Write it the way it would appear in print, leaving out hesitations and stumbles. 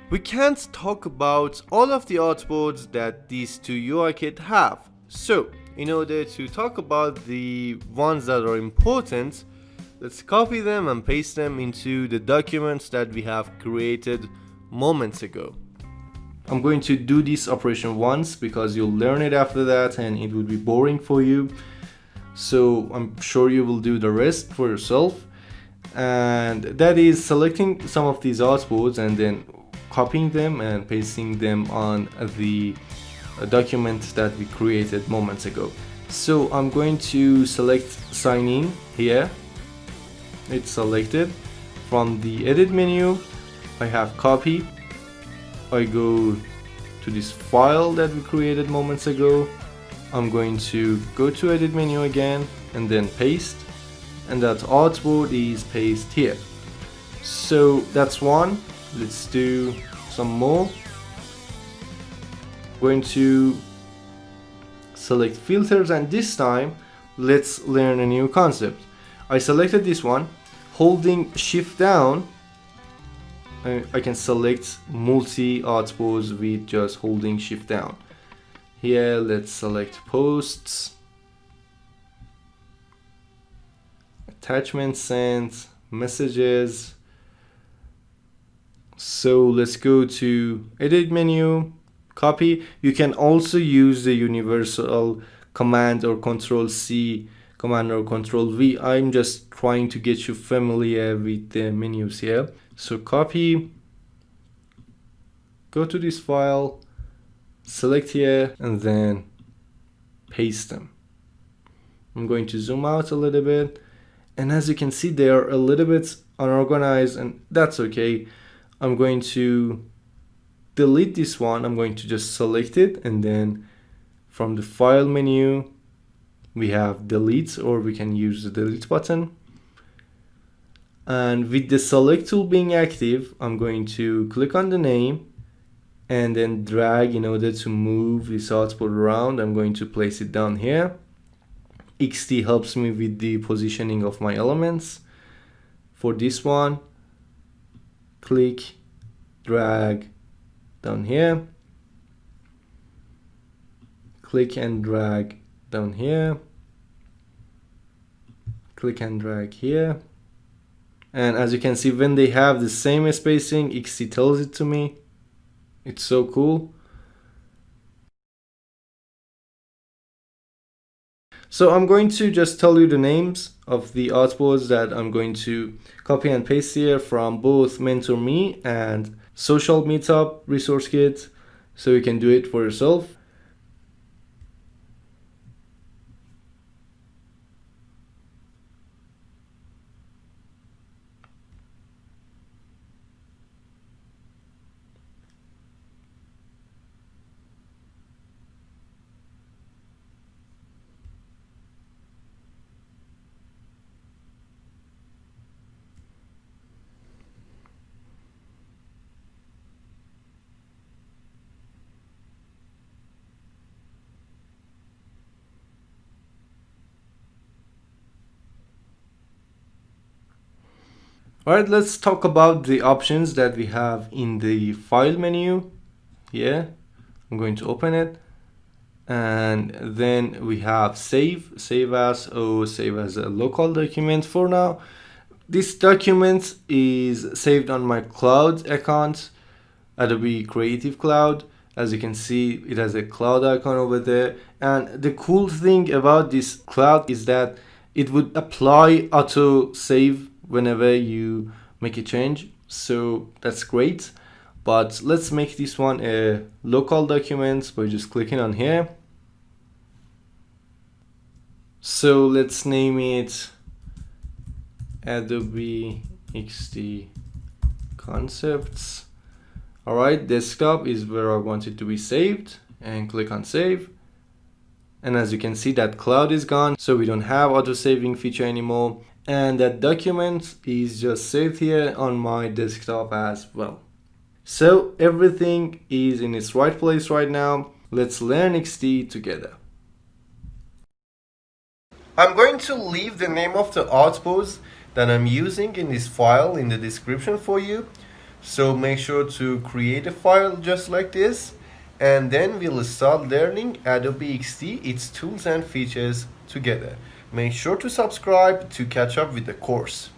We can't talk about all of the artboards that these two UI kits have. So, in order to talk about the ones that are important, let's copy them and paste them into the documents that we have created moments ago. I'm going to do this operation once because you'll learn it after that and it would be boring for you. So I'm sure you will do the rest for yourself. And that is selecting some of these artboards and then copying them and pasting them on the document that we created moments ago. So I'm going to select sign in here. It's selected. From the edit menu, I have copy. I go to this file that we created moments ago. I'm going to go to edit menu again and then paste, and that artboard is pasted here. So that's one. Let's do some more. I'm going to select filters, and this time let's learn a new concept. I selected this one. Holding shift down, I can select multi artboards with just holding shift down. Here, let's select posts, attachments sent, messages. So let's go to edit menu, copy. You can also use the universal command or control C command or control V. I'm just trying to get you familiar with the menus here. So copy, go to this file, select here, and then paste them. I'm going to zoom out a little bit, and as you can see, they are a little bit unorganized, and that's okay. I'm going to delete this one. I'm going to just select it, and then from the file menu, we have delete, or we can use the delete button. And with the select tool being active, I'm going to click on the name and then drag in order to move this artboard around. I'm going to place it down here. Xd helps me with the positioning of my elements. For this one, click, drag down here, click and drag down here, click and drag here. And as you can see, when they have the same spacing, Xd tells it to me. It's so cool. So I'm going to just tell you the names of the artboards that I'm going to copy and paste here from both Mentor Me and Social Meetup Resource Kit, so you can do it for yourself. Alright, let's talk about the options that we have in the file menu. Here, I'm going to open it. And then we have save as, or save as a local document for now. This document is saved on my cloud account, Adobe Creative Cloud. As you can see, it has a cloud icon over there. And the cool thing about this cloud is that it would apply auto save whenever you make a change. So that's great. But let's make this one a local document by just clicking on here. So let's name it Adobe Xd Concepts. Alright, desktop is where I want it to be saved, and click on save. And as you can see, that cloud is gone, so we don't have auto saving feature anymore. And that document is just saved here on my desktop as well. So everything is in its right place right now. Let's learn Xd together. I'm going to leave the name of the artboards that I'm using in this file in the description for you. So make sure to create a file just like this, and then we'll start learning Adobe Xd, its tools and features together. Make sure to subscribe to catch up with the course.